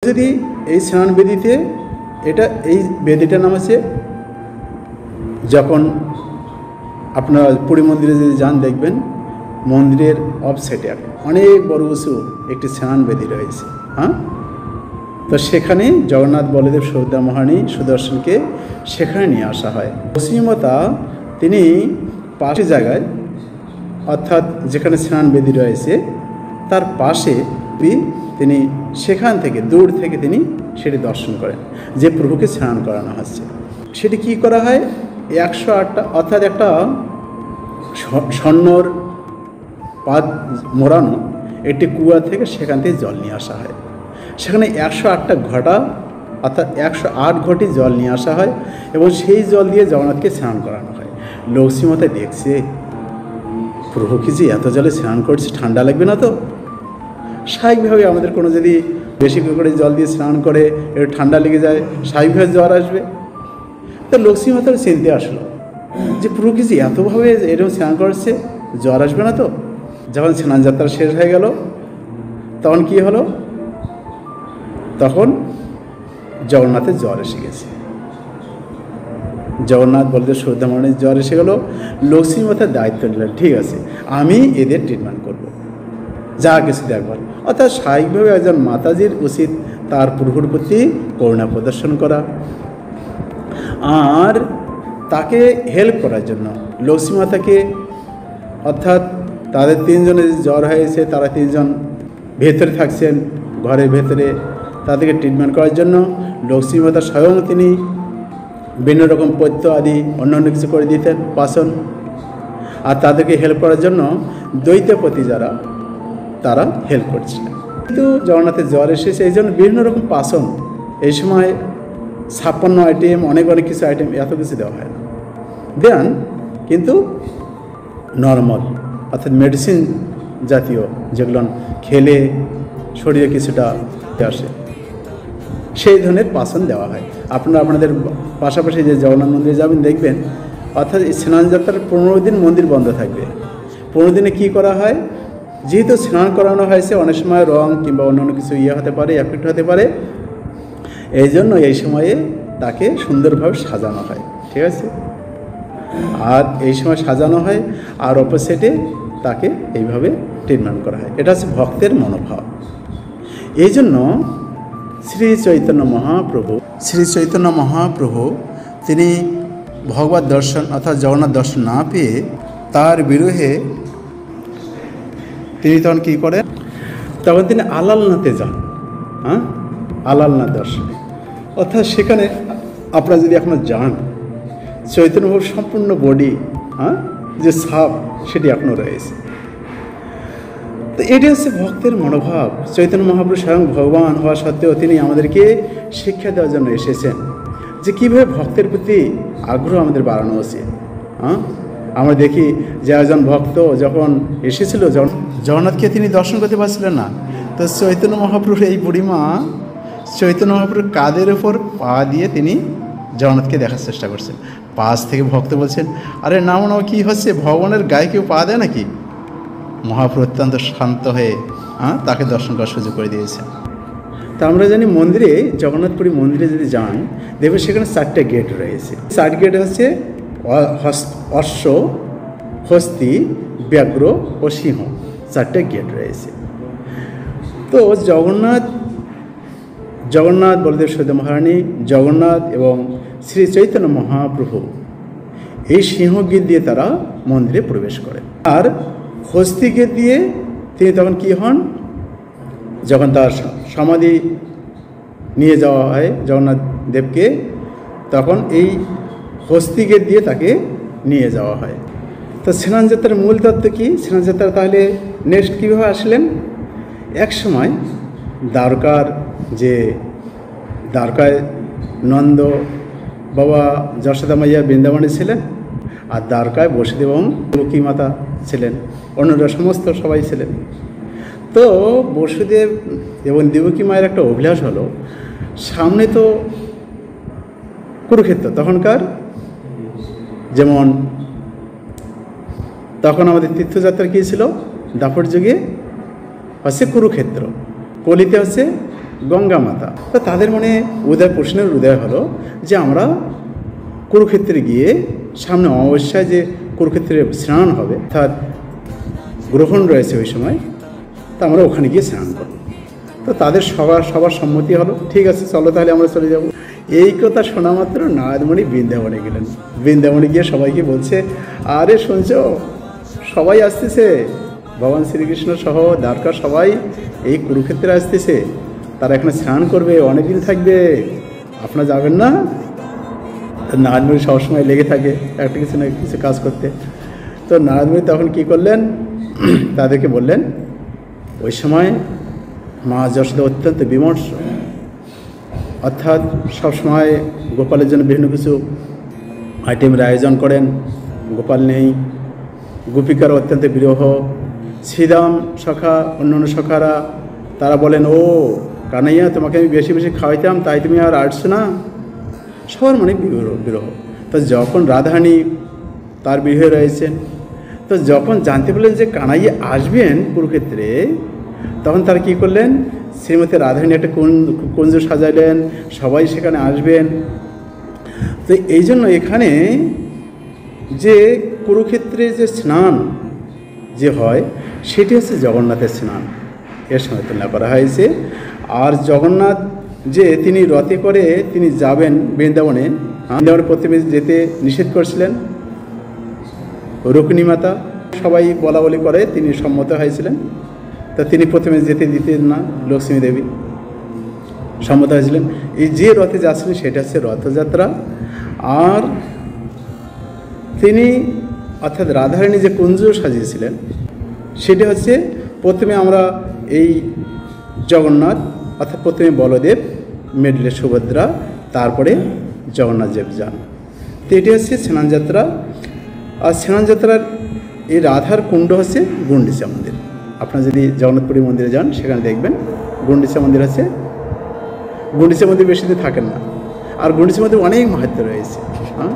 যদি এই স্নান বেদিতে এই বেদিটার নাম আছে, যখন আপনারা পুরী মন্দিরে যদি যান দেখবেন মন্দিরের অফসাইডে অনেক বড় উঁচু একটি স্নান বেদি রয়েছে। হ্যাঁ, তো সেখানে জগন্নাথ বলদেব সুভদ্রা মহারানী সুদর্শনকে সেখানে নিয়ে আসা হয়। লক্ষ্মীমাতা তিনি পাশে জায়গায়, অর্থাৎ যেখানে স্নান বেদি রয়েছে তার পাশে তিনি সেখান থেকে দূর থেকে তিনি সেটি দর্শন করেন যে প্রভুকে স্নান করানো হচ্ছে। সেটি কি করা হয়, 108টা অর্থাৎ একটা স্বর্ণর পাত মোড়ানো একটি কুয়া থেকে সেখান থেকে জল নিয়ে আসা হয়। সেখানে 108টা ঘটা অর্থাৎ 108 ঘটি জল নিয়ে আসা হয় এবং সেই জল দিয়ে জগন্নাথকে স্নান করানো হয়। লক্ষ্মীমাতা দেখছে প্রভু কি যে এত জলে স্নান করছে, ঠান্ডা লাগবে না তো? স্বাভাবিকভাবে আমাদের কোনো যদি বেশি করে জল দিয়ে স্নান করে একটু ঠান্ডা লেগে যায়, স্বাভাবিকভাবে জ্বর আসবে। তো লক্ষ্মীমাতার চিন্তা আসলো যে প্রভু কি যে এতভাবে এরকম স্নান করছে, জ্বর আসবে না তো? যখন স্নান যাত্রা শেষ হয়ে গেল তখন কি হলো, তখন জগন্নাথের জ্বর এসে গেছে। জগন্নাথ বলদেব সুভদ্রা মহারানীর জ্বর এসে গেল। লক্ষ্মীমাতার দায়িত্ব নিলেন, ঠিক আছে আমি এদের ট্রিটমেন্ট করব, যা কিছু দেখবার। অর্থাৎ স্বাভাবিকভাবে একজন মাতাজির উচিত তার প্রভুর প্রতি করুণা প্রদর্শন করা আর তাকে হেল্প করার জন্য লক্ষ্মীমাতাকে, অর্থাৎ তাদের 3 জনের জ্বর হয়েছে, তারা 3 জন ভেতরে থাকছেন ঘরের ভেতরে, তাদেরকে ট্রিটমেন্ট করার জন্য লক্ষ্মীমাতা স্বয়ং তিনি বিভিন্ন রকম পথ্য আদি অন্যান্য কিছু করে দিতেন পাচন, আর তাদেরকে হেল্প করার জন্য দৈত্যপতি যারা তারা হেল্প করছিলেন। কিন্তু জগন্নাথের জ্বর এসেছে এই জন্য বিভিন্ন রকম পাচন এই সময় 56 আইটেম অনেক কিছু আইটেম এত কিছু দেওয়া হয় না, দেন কিন্তু নর্মাল অর্থাৎ মেডিসিন জাতীয় যেগুলো খেলে শরীরে কিছুটা আসে সেই ধরনের পাচন দেওয়া হয়। আপনারা আপনাদের পাশাপাশি যে জগন্নাথ মন্দিরে যাবেন দেখবেন, অর্থাৎ এই স্নান যাত্রার 15 দিন মন্দির বন্ধ থাকবে। 15 দিনে কী করা হয়, যেহেতু স্নান করানো হয়েছে অনেক সময় রং কিংবা অন্যান্য কিছু হতে পারে, এফেক্ট হতে পারে, এই জন্য এই সময়ে তাকে সুন্দরভাবে সাজানো হয়, ঠিক আছে? আর এই সময় সাজানো হয় আর অপোজিটে তাকে এইভাবে ট্রিটমেন্ট করা হয়। এটা হচ্ছে ভক্তের মনোভাব। এই জন্য শ্রী চৈতন্য মহাপ্রভু তিনি ভগবত দর্শন অর্থাৎ জগন্নাথ দর্শন না পেয়ে তার বিরহে তিনি তখন কী করেন, তখন তিনি আলালনাথে যান। হ্যাঁ, আলালনাথ দর্শনে, অর্থাৎ সেখানে আপনারা যদি এখনো যান চৈতন্যপ্রভুর সম্পূর্ণ বডি, যে ছাপ সেটি এখনও রয়েছে। তো এটি হচ্ছে ভক্তের মনোভাব। চৈতন্য মহাপ্রভু স্বয়ং ভগবান হওয়া সত্ত্বেও তিনি আমাদেরকে শিক্ষা দেওয়ার জন্য এসেছেন যে কীভাবে ভক্তের প্রতি আগ্রহ আমাদের বাড়ানো উচিত। আমরা দেখি যে একজন ভক্ত যখন এসেছিল জগন্নাথকে তিনি দর্শন করতে পারছিলেন না, তো চৈতন্য মহাপ্রভুর এই বুড়িমা চৈতন্য মহাপ্রভুর কাঁধের ওপর পা দিয়ে তিনি জগন্নাথকে দেখার চেষ্টা করছেন। পাশ থেকে ভক্ত বলছেন, আরে নাও কী হচ্ছে, ভগবানের গায়ে কেউ পা দেয় নাকি? মহাপ্রভু অত্যন্ত শান্ত হয়ে তাকে দর্শন করার সুযোগ করে দিয়েছেন। তা আমরা জানি মন্দিরে, জগন্নাথপুরী মন্দিরে যদি যান দেখবেন সেখানে 4টে গেট রয়েছে। 4 গেট হচ্ছে অশ্ব, হস্তি, ব্যাঘ্র ও সিংহ, 4টে গেট রয়েছে। তো জগন্নাথ বলদেব সুভদ্রা মহারানী, জগন্নাথ এবং শ্রী চৈতন্য মহাপ্রভু এই সিংহ গেট দিয়ে তারা মন্দিরে প্রবেশ করেন। আর হস্তি গেট দিয়ে তিনি তখন কী হন, যখন তার সমাধি নিয়ে যাওয়া হয় জগন্নাথ দেবকে, তখন এই হস্তি গেট দিয়ে তাকে নিয়ে যাওয়া হয়। তো স্নানযাত্রার মূল তত্ত্ব কী? স্নানযাত্রা তাহলে নেক্সট কীভাবে আসলেন? এক সময় দ্বারকায় নন্দ বাবা যশোদা মাইয়া বৃন্দাবনে ছিলেন, আর দ্বারকায় বসুদেব এবং দেবকী মাতা ছিলেন, অন্যরা সমস্ত সবাই ছিলেন। তো বসুদেব এবং দেবকী মায়ের একটা অভিলাষ হলো, সামনে তো কুরুক্ষেত্র, তখনকার যেমন তখন আমাদের তীর্থযাত্রা কী ছিল, দাপট যুগে হচ্ছে কুরুক্ষেত্র, কলিতে হচ্ছে গঙ্গা মাতা। তো তাদের মনে প্রশ্নের উদয় হলো যে আমরা কুরুক্ষেত্রে গিয়ে সামনে অমাবস্যায় যে কুরুক্ষেত্রে স্নান হবে, অর্থাৎ গ্রহণ রয়েছে ওই সময়, তা আমরা ওখানে গিয়ে স্নান করব। তো তাদের সবার সম্মতি হলো, ঠিক আছে চলো তাহলে আমরা চলে যাব। এই কথা শোনা মাত্র নারদমণি বৃন্দাবনে গেলেন। বৃন্দাবনে গিয়ে সবাইকে বলছে, আরে শুনছ সবাই আসতেছে, ভগবান শ্রীকৃষ্ণ সহ দ্বারকা সবাই এই কুরুক্ষেত্রে আসতেছে, তারা এখানে স্নান করবে, অনেকদিন থাকবে, আপনারা যাবেন না? নারদমণি সবসময় লেগে থাকে একটা কিছু না কিছু কাজ করতে। তো নারদমণি তখন কী করলেন, তাদেরকে বললেন, ওই সময় মা যশোদা অত্যন্ত বিমর্ষ, অর্থাৎ সবসময় গোপালের জন্য বিভিন্ন কিছু আইটেমের আয়োজন করেন, গোপাল নেই, গোপিকার অত্যন্ত বিরহ, শ্রীরাম সখা অন্যান্য সখারা তারা বলেন, ও কানাইয়া তোমাকে আমি বেশি বেশি খাওয়াইতাম, তাই তুমি আর আসছো না, সবার মানে বিরহ। তো যখন রাধারানী তার বিরহে রয়েছেন, তো যখন জানতে পারলেন যে কানাইয়া আসবেন কুরুক্ষেত্রে, তখন তারা কী করলেন, শ্রীমতী রাধারানী একটা কুঞ্জ সাজাইলেন, সবাই সেখানে আসবেন। তো এই জন্য এখানে যে কুরুক্ষেত্রে যে স্নান যে হয় সেটি হচ্ছে জগন্নাথের স্নান, এর সঙ্গে তুলনা করা হয়েছে। আর জগন্নাথ যে তিনি রথে করে তিনি যাবেন বৃন্দাবনে, বৃন্দাবনে প্রথমে যেতে নিষেধ করেছিলেন রুক্মিণী মাতা, সবাই বলা বলি করে তিনি সম্মত হয়েছিলেন। তা তিনি প্রথমে যেতে দিতেন না, লক্ষ্মী দেবী সম্মত হয়েছিলেন। এই যে রথে যাচ্ছিলেন সেটা হচ্ছে রথযাত্রা। আর তিনি অর্থাৎ রাধারানী যে কুঞ্জ সাজিয়েছিলেন সেটা হচ্ছে প্রথমে আমরা এই জগন্নাথ অর্থাৎ প্রথমে বলদেব, মিডলে সুভদ্রা, তারপরে জগন্নাথ দেব যান। তো এটি হচ্ছে স্নানযাত্রা। আর স্নানযাত্রার এই রাধার কুণ্ড হচ্ছে গুন্ডিচা মন্দির। আপনারা যদি জগন্নাথপুরী মন্দিরে যান সেখানে দেখবেন গুন্ডিচা মন্দির আছে। গুন্ডিচা মন্দির বেশি দিন থাকেন না, আর গুন্ডিচা মন্দির অনেক মাহাত্ম্য রয়েছে। হ্যাঁ,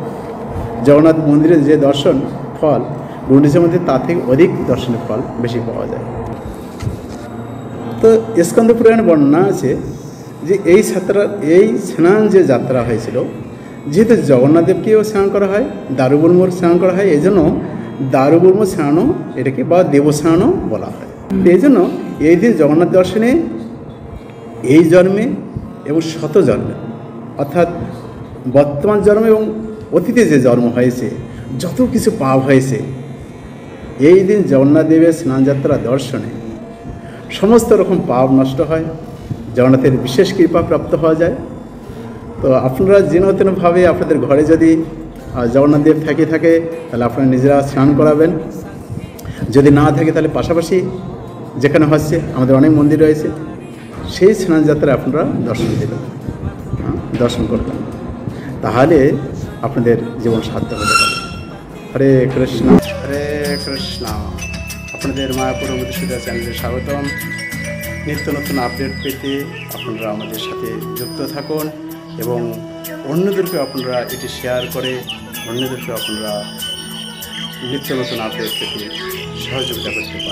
জগন্নাথ মন্দিরের যে দর্শন ফল, গুন্ডিচা মন্দির তার থেকে অধিক দর্শনের ফল বেশি পাওয়া যায়। তো স্কন্দ পুরাণে বর্ণনা আছে যে এই স্নান যে যাত্রা হয়েছিল, যেহেতু জগন্নাথ দেবকেও স্নান করা হয়, দারুবর্মর স্নান করা হয়, এই জন্য দারুবর্ম স্নানও এটাকে বা দেবস্নানও বলা হয়। এই জন্য এই দিন জগন্নাথ দর্শনে এই জন্মে এবং শত জন্মে, অর্থাৎ বর্তমান জন্ম এবং অতীতে যে জন্ম হয়েছে, যত কিছু পাপ হয়েছে, এই দিন জগন্নাথ দেবের স্নানযাত্রা দর্শনে সমস্ত রকম পাপ নষ্ট হয়, জগন্নাথের বিশেষ কৃপা প্রাপ্ত হওয়া যায়। তো আপনারা যেন তেনভাবে আপনাদের ঘরে যদি জগন্নাথ দেব থাকে তাহলে আপনারা নিজেরা স্নান করাবেন, যদি না থাকে তাহলে পাশাপাশি যেখানে হচ্ছে আমাদের অনেক মন্দির রয়েছে, সেই স্নানযাত্রায় আপনারা দর্শন দেবেন, দর্শন করবেন, তাহলে আপনাদের জীবন সার্থক হতে পারে। হরে কৃষ্ণ হরে কৃষ্ণ। আপনাদের মায়াপুর মধুসূদন চ্যানেলে স্বাগতম। নিত্য নতুন আপডেট পেতে আপনারা আমাদের সাথে যুক্ত থাকুন এবং অন্যদেরকে আপনারা এটি শেয়ার করে অন্যদেরকে আপনারা নিত্য নতুন আপডেট পেতে সহযোগিতা করতে পারেন।